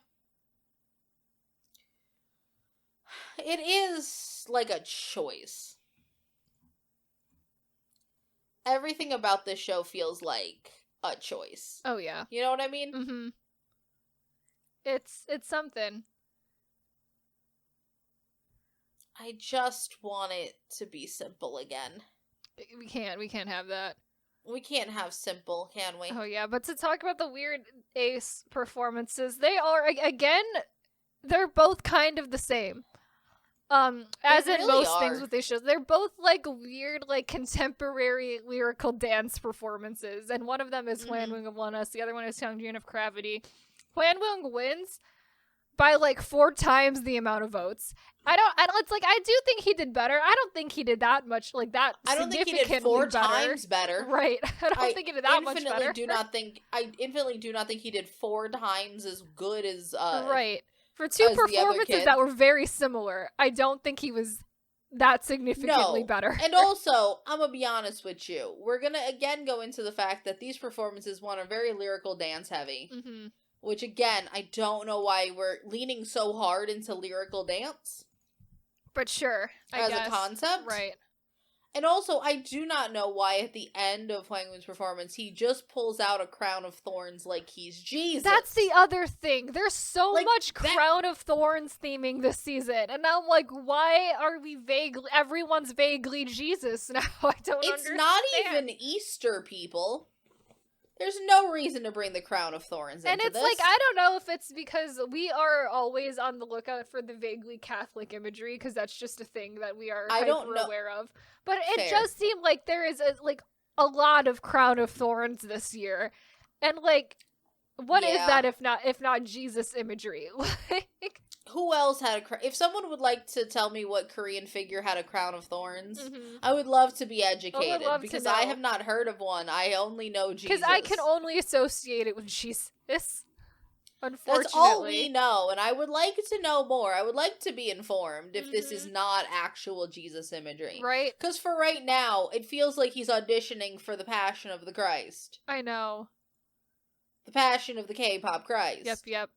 It is, like, a choice. Everything about this show feels like a choice. Oh, yeah. You know what I mean? Mm-hmm. It's something. I just want it to be simple again. We can't have that. We can't have simple, can we? Oh, yeah, but to talk about the weird ace performances, they are, again, they're both kind of the same. As in most things with these shows, they're both, like, weird, like, contemporary lyrical dance performances, and one of them is Hwanwoong of ONEUS, the other one is Seongjin of Gravity. Hwanwoong wins by, like, 4 times the amount of votes. I don't, it's like, I do think he did better. I don't think he did that much, like, that I don't think he did 4 times better. Right. I don't think he did that much better. I infinitely do not think he did 4 times as good as, right. For 2 performances that were very similar, I don't think he was that significantly better. And also, I'm gonna be honest with you. We're gonna again go into the fact that these performances, one, are very lyrical dance heavy. Mm-hmm. Which, again, I don't know why we're leaning so hard into lyrical dance. But sure, I guess. As a concept. Right. And also, I do not know why at the end of Hwanwoong's performance, he just pulls out a crown of thorns like he's Jesus. That's the other thing. There's so much crown of thorns theming this season. And I'm like, why are we everyone's vaguely Jesus now? I don't understand. It's not even Easter, people. There's no reason to bring the crown of thorns into this. And it's like, I don't know if it's because we are always on the lookout for the vaguely Catholic imagery, because that's just a thing that we are aware of. But it just seemed like there is a lot of crown of thorns this year. And like, what is that if not Jesus imagery? Like, who else had a crown? If someone would like to tell me what Korean figure had a crown of thorns, I would love to be educated, because I have not heard of one. I only know Jesus. Because I can only associate it with Jesus. Unfortunately. That's all we know, and I would like to know more. I would like to be informed if this is not actual Jesus imagery. Right? Because for right now, it feels like he's auditioning for the Passion of the Christ. I know. The Passion of the K-pop Christ. Yep.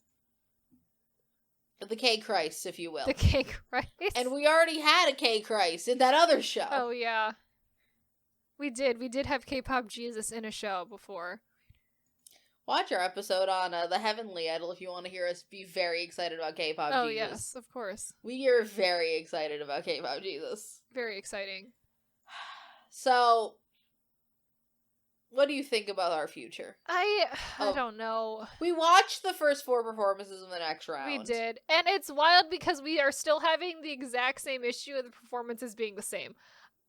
The K-Christ, if you will. The K-Christ. And we already had a K-Christ in that other show. Oh, yeah. We did have K-pop Jesus in a show before. Watch our episode on the Heavenly Idol if you want to hear us be very excited about K-pop Jesus. Oh, yes, of course. We are very excited about K-pop Jesus. Very exciting. So, what do you think about our future? I don't know. We watched the first 4 performances of the next round. We did. And it's wild because we are still having the exact same issue of the performances being the same.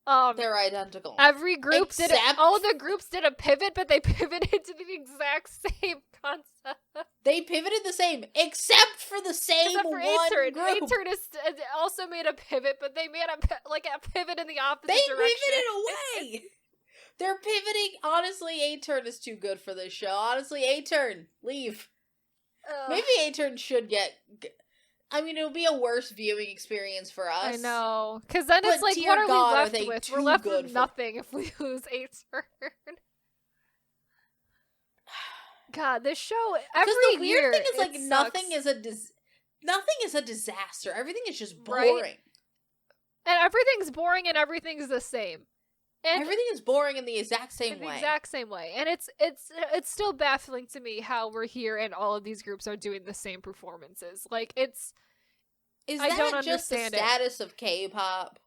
They're identical. Every group the groups did a pivot, but they pivoted to the exact same concept. They pivoted the same, except for the same one group. A-Turn also made a pivot, but they made a pivot in the opposite direction. They pivoted away! They're pivoting. Honestly, A-Turn is too good for this show. Honestly, A-Turn, leave. Maybe A-Turn should get... I mean, it'll be a worse viewing experience for us. I know. Because then it's like, what are we left with? We're left with nothing if we lose A-Turn. God, this show, every year, the weird thing is, like, nothing is a disaster. Everything is just boring. Right? And everything's boring and everything's the same. And everything is boring in the exact same way. The exact same way. And it's still baffling to me how we're here and all of these groups are doing the same performances. Like, it's... I don't just the status of K-pop?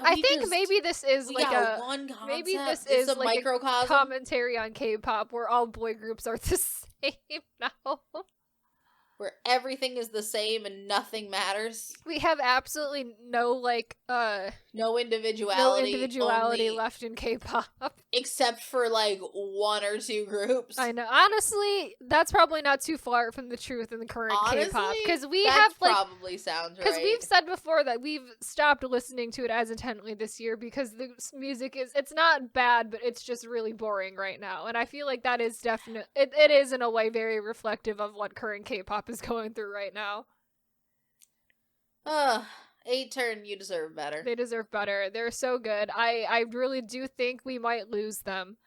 I think maybe this is like a... one concept. Maybe this is a like microcosm. A commentary on K-pop where all boy groups are the same now. Where everything is the same and nothing matters. We have absolutely no, like, no individuality left in K-pop. Except for, like, one or two groups. I know. Honestly, that's probably not too far from the truth in the current K-pop. Because we have, like... probably sounds right. Because we've said before that we've stopped listening to it as intently this year because the music is... It's not bad, but it's just really boring right now. And I feel like that is definitely... It is, in a way, very reflective of what current K-pop is going through right now. 8-turn, you deserve better. They deserve better. They're so good. I really do think we might lose them.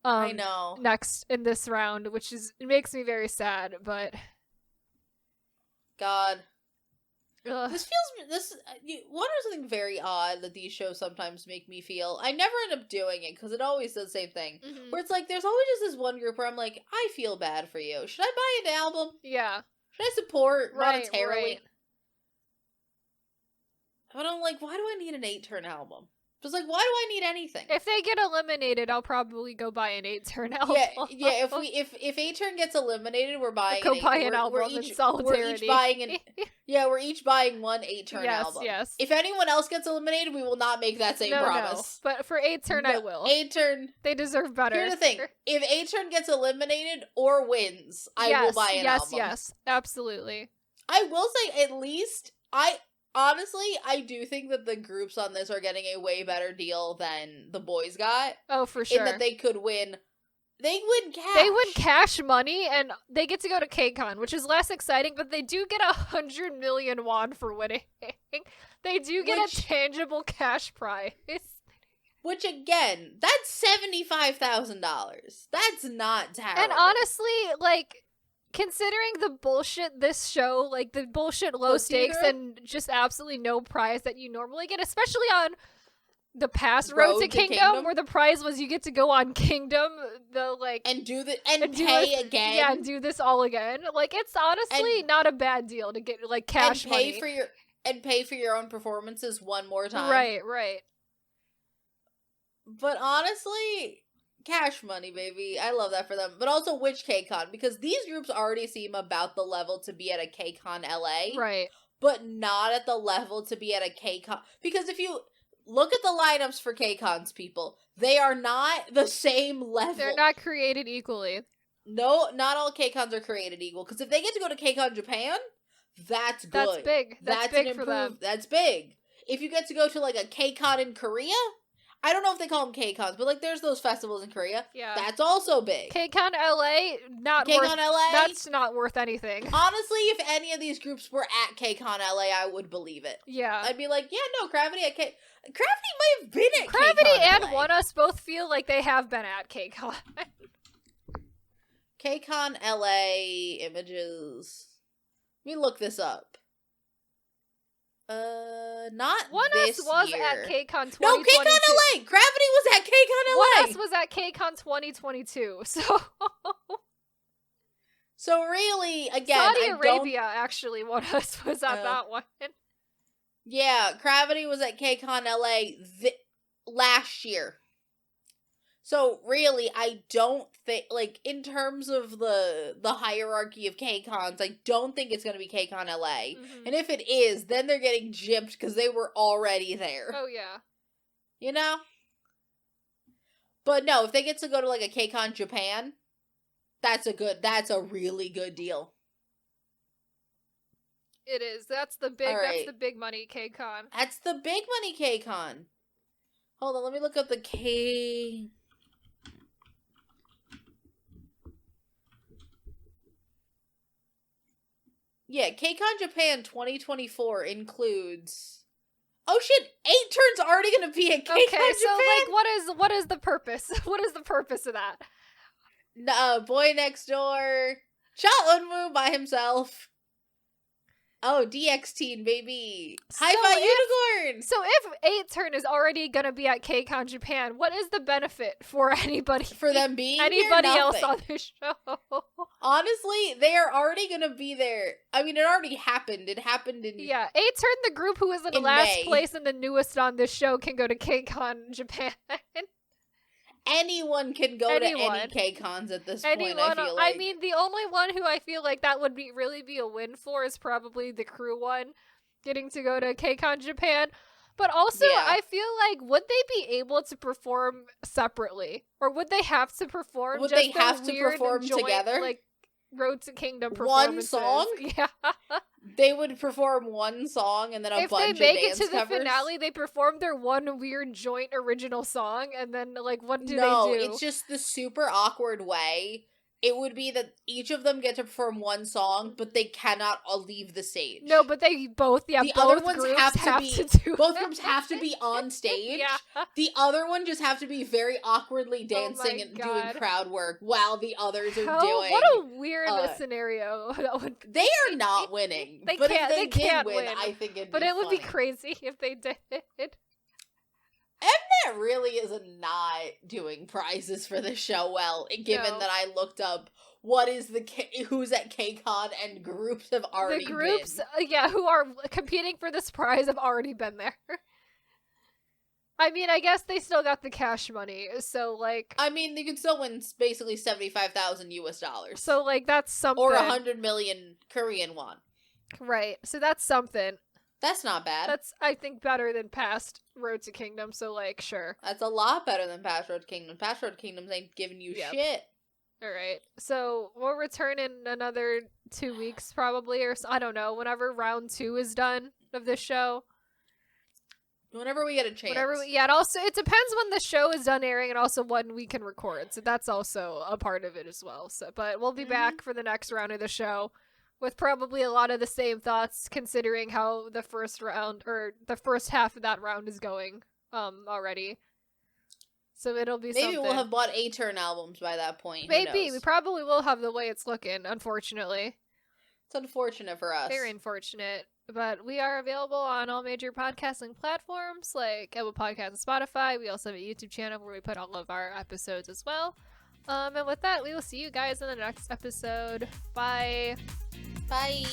I know. Next in this round, which is... It makes me very sad, but... God. Ugh. This one is something very odd that these shows sometimes make me feel. I never end up doing it because it always does the same thing. Mm-hmm. Where it's like, there's always just this one group where I'm like, I feel bad for you. Should I buy an album? Yeah. Should I support monetarily? Right. But I'm like, why do I need an 8-turn album? Just like, why do I need anything? If they get eliminated, I'll probably go buy an 8-turn album. Yeah. If 8-turn gets eliminated, we're buying. Go buy an album in solidarity. We're each buying we're each buying one 8-turn album. Yes. If anyone else gets eliminated, we will not make that same promise. No. But for 8-turn, I will. 8-turn, they deserve better. Here's the thing: if 8-turn gets eliminated or wins, I will buy an album. Yes, absolutely. I will say, at least honestly, I do think that the groups on this are getting a way better deal than the boys got. Oh, for sure. In that they could win. They win cash. They win cash money, and they get to go to KCON, which is less exciting, but they do get 100 million won for winning. They do get a tangible cash prize. Which, again, that's $75,000. That's not terrible. And honestly, like... Considering the bullshit this show, like the bullshit low stakes and just absolutely no prize that you normally get, especially on the past Road to Kingdom, where the prize was you get to go on Kingdom, and pay again. Yeah, and do this all again. Like, it's honestly not a bad deal to get like cash money. Pay for your own performances one more time. Right. But honestly, cash money, baby. I love that for them. But also, which KCON? Because these groups already seem about the level to be at a KCON LA. Right. But not at the level to be at a KCON. Because if you look at the lineups for KCONs, people, they are not the same level. They're not created equally. No, not all KCONs are created equal. Because if they get to go to KCON Japan, that's good. That's big. That's big for them. That's big. If you get to go to, like, a KCON in Korea... I don't know if they call them KCONs, but, like, there's those festivals in Korea. Yeah. That's also big. KCON LA, that's not worth anything. Honestly, if any of these groups were at KCON LA, I would believe it. Yeah. I'd be like, yeah, no, Gravity might have been at Gravity KCON and LA. One Us both feel like they have been at KCON. KCON LA images. Let me look this up. Not One this Us was year. at KCON 2022. No, KCON LA! Gravity was at KCON LA! One Us was at KCON 2022, so... So really, again, Saudi Arabia, actually, One Us was at that one. Yeah, Gravity was at KCON LA last year. So really, I don't think, like, in terms of the hierarchy of KCONs, I don't think it's going to be KCON LA. Mm-hmm. And if it is, then they're getting gypped because they were already there. Oh, yeah. You know? But no, if they get to go to, like, a KCON Japan, that's a really good deal. It is. That's the big money KCON. That's the big money KCON. Hold on, let me look up the K... Yeah, KCON Japan 2024 includes... Oh shit, 8-turn's already gonna be at KCON Japan? So, like, what is the purpose? What is the purpose of that? Boy Next Door, Cha Eunwoo by himself, Oh, DX Teen, baby. Hi-Fi Unicorn! So if 8 Turn is already gonna be at KCON Japan, what is the benefit for anybody? For them being anybody here? else on this show? Honestly, they are already gonna be there. I mean, it already happened. It happened in... Yeah, 8Turn, the group who is in last May. place and the newest on this show, can go to KCON Japan. Anyone can go to any K-Cons at this point, I feel like. I mean, the only one who I feel like that would really be a win for is probably the crew one, getting to go to K-Con Japan. But also, I feel like, would they be able to perform separately? Or would they have to perform would just they have to perform together? Like, Road to Kingdom performances? One song? Yeah. They would perform one song and then a bunch of dance covers? If they make it to the finale, they perform their one weird joint original song, and then, like, what do they do? No, it's just the super awkward way. It would be that each of them get to perform one song, but they cannot leave the stage. No, but they both, the both other ones groups have to do both groups have to be on stage. Yeah. The other one just have to be very awkwardly dancing and doing crowd work while the others are doing... What a weird scenario that would be. They are not winning. But if they did win, I think it'd be But it would funny. be crazy if they did. Mnet really is not doing prizes for this show well, given that I looked up what is who's at KCON and groups have already been. The groups, who are competing for this prize have already been there. I mean, I guess they still got the cash money, so, like... I mean, they could still win basically $75,000 US. So, like, that's something. Or 100 million Korean won. Right, so that's something. That's not bad. That's, I think, better than past Road to Kingdom, so, like, sure. That's a lot better than past Road to Kingdom. Past Road to Kingdoms ain't giving you shit. Alright, so we'll return in another 2 weeks, probably, or I don't know, whenever round 2 is done of this show. Whenever we get a chance. It depends when the show is done airing and also when we can record, so that's also a part of it as well. So, but we'll be back for the next round of the show with probably a lot of the same thoughts, considering how the first round, or the first half of that round is going, already. So it'll be something. Maybe we'll have bought 8-Turn albums by that point. Maybe. We probably will have the way it's looking, unfortunately. It's unfortunate for us. Very unfortunate. But we are available on all major podcasting platforms like Apple Podcasts and Spotify. We also have a YouTube channel where we put all of our episodes as well. And with that, we will see you guys in the next episode. Bye. Bye.